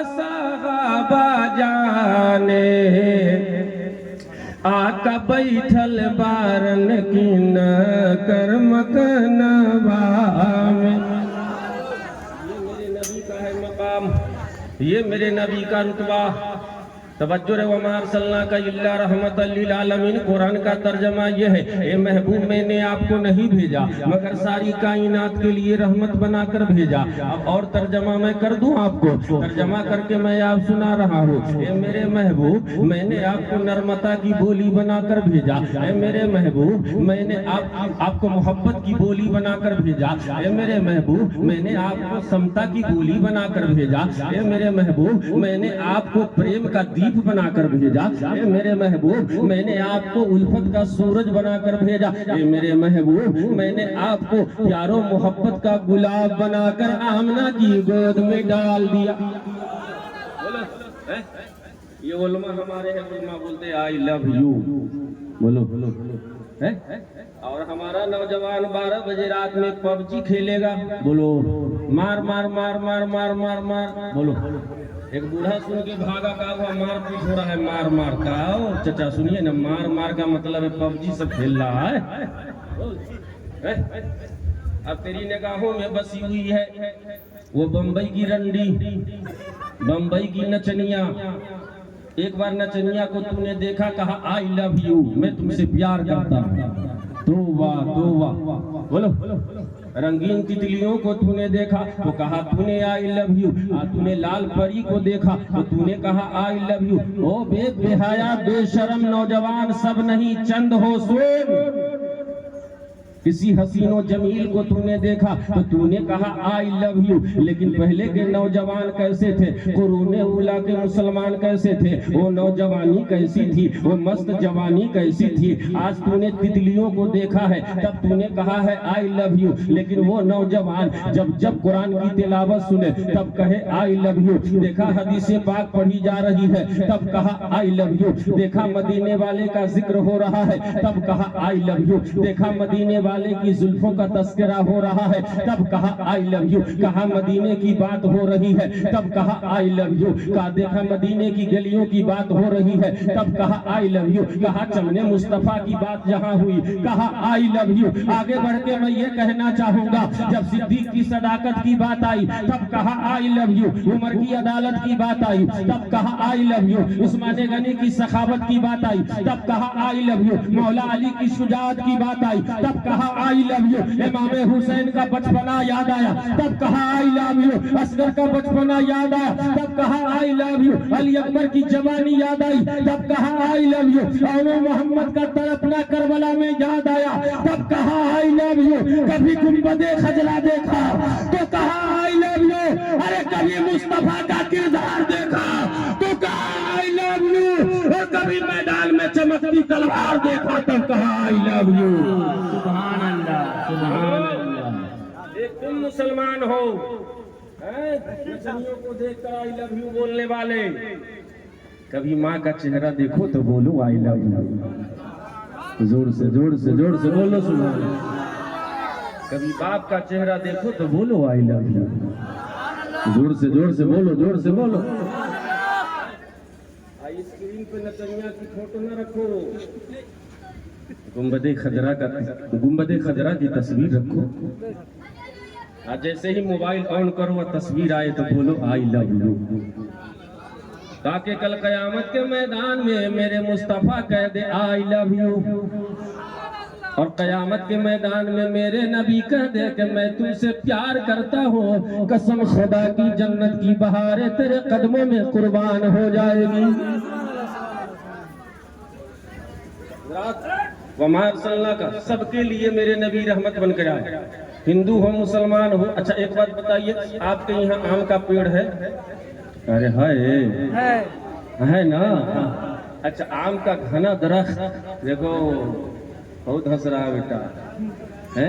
साहबा जाने आका बैठल बारन की न कर्मक नवा में। ये मेरे नबी का है मकाम, ये मेरे नबी का रुतबा। तवज्जो रे वमा अरसलनाका इल्ला रहमतल लिल आलमीन। कुरान का तर्जमा ये है, ए महबूब मैंने आपको नहीं भेजा मगर सारी कायनात के लिए रहमत बनाकर भेजा। अब और तर्जमा मैं कर दूं आपको, तर्जमा करके मैं आप सुना रहा हूँ। ए मेरे महबूब मैंने आपको नर्मता की बोली बनाकर भेजा। ए मेरे महबूब मैंने आपको मोहब्बत की बोली बनाकर भेजा। ए मेरे महबूब मैंने आपको समता की बोली बनाकर भेजा। ए मेरे महबूब मैंने आपको प्रेम का दीप बनाकर भेजा। ए मेरे महबूब मैंने आपको उल्फत का सूरज बनाकर भेजा। ए मेरे महबूब मैंने आपको प्यारो मोहब्बत का गुलाब बनाकर आमना की गोद में डाल दिया। बोलो ये उलमा हमारे हैं, उलमा बोलते आई लव यू। बोलो बोलो है? और हमारा नौजवान 12 बजे रात में पबजी खेलेगा। बोलो मार मार मार मार मार मार मार। बोलो एक बूढ़ा सुन के भागा का हुआ मार पीट हो रहा है, मार मार का। चचा सुनिए ना, मार मार का मतलब है पबजी सब खेल रहा है। अब तेरी निगाहों में बसी हुई है वो बम्बई की रंडी, बम्बई की नचनिया। एक बार नचनिया को तूने देखा, कहा आई लव यू, मैं तुमसे प्यार करता हूँ। तौबा तौबा। बोलो रंगीन तितलियों को तूने देखा तो कहा तूने आई लव यू। तूने लाल परी को देखा तो तूने कहा आई लव यू। ओ बेहया बेशरम नौजवान, सब नहीं चंद हो सुन। किसी हसीनो जमील को तूने देखा तो तूने कहा आई लव यू। लेकिन पहले के नौजवान कैसे थे, कुरूने उला के मुसलमान कैसे थे, वो नौजवानी कैसी थी, वो मस्त जवानी कैसी थी। आज तूने तितलियों को देखा है तब तूने कहा है आई लव यू। लेकिन वो नौजवान जब जब कुरान की तिलावत सुने तब कहे आई लव यू। देखा हदीसे पाक पढ़ी जा रही है तब कहा आई लव यू। देखा मदीने वाले का जिक्र हो रहा है तब कहा आई लव यू। देखा मदीने वाले की जुल्फों का तस्करा हो रहा है तब कहा आई लव यू। कहा मदीने की बात हो रही है तब कहा आई लव यू। कहा देखा मदीने की गलियों की बात हो रही है तब कहा आई लव यू। कहा चमने मुस्तफा की बात जहां हुई कहा आई लव यू। आगे बढ़ के मैं ये कहना चाहूंगा, जब सिद्दीक की सदाकत की बात आई तब कहा आई लव यू। उमर की अदालत की बात आई तब कहा I love you. Usman Ghani की सखावत की बात आई तब कहा आई लव यू। मौला अली की शुजाअत की बात आई तब कहा आई लव यू। इमाम हुसैन का बचपना याद आया तब कहा आई लव यू। असगर का बचपना याद आया तब कहा I love you. Ali Akbar की जवानी याद आई तब कहा आई लव यू। और मोहम्मद का तड़पना करबला में याद आया तब कहा आई लव यू। कभी गुंबदे खजरा देखा तो कहा आई लव यू। अरे कभी मुस्तफा का किरदार देखा तो कहा आई लव यू। और कभी मैदान में चमकती तलवार देखा तब कहा आई लव यू। एक तुम मुसलमान हो नचनियों को देखकर आई लव यू बोलने वाले, कभी माँ का चेहरा देखो तो बोलो आई लव यू। जोर से जोर से जोर से बोलो सुभान अल्लाह। कभी बाप का चेहरा देखो तो बोलो आई लव यू। जोर से बोलो, जोर से बोलो। स्क्रीन पे नचनिया की फोटो न रखो, गुंबदे खजरा की तस्वीर रखो। आज जैसे ही मोबाइल ऑन करो और तस्वीर आए तो बोलो आई लव यू, ताकि कल कयामत के मैदान में मेरे मुस्तफा कह दे आई लव यू। और कयामत के मैदान में मेरे नबी कह दे कि मैं तुमसे प्यार करता हूँ, कसम खुदा की जन्नत की बहारें तेरे कदमों में कुर्बान हो जाएगी। का सबके लिए मेरे नबी रहमत बनकर आए, हिंदू हो मुसलमान हो। अच्छा एक बात बताइए, आपके यहाँ आम का पेड़ है? अरे है ना। अच्छा आम का घना दरख्त देखो, बहुत हंस रहा बेटा है।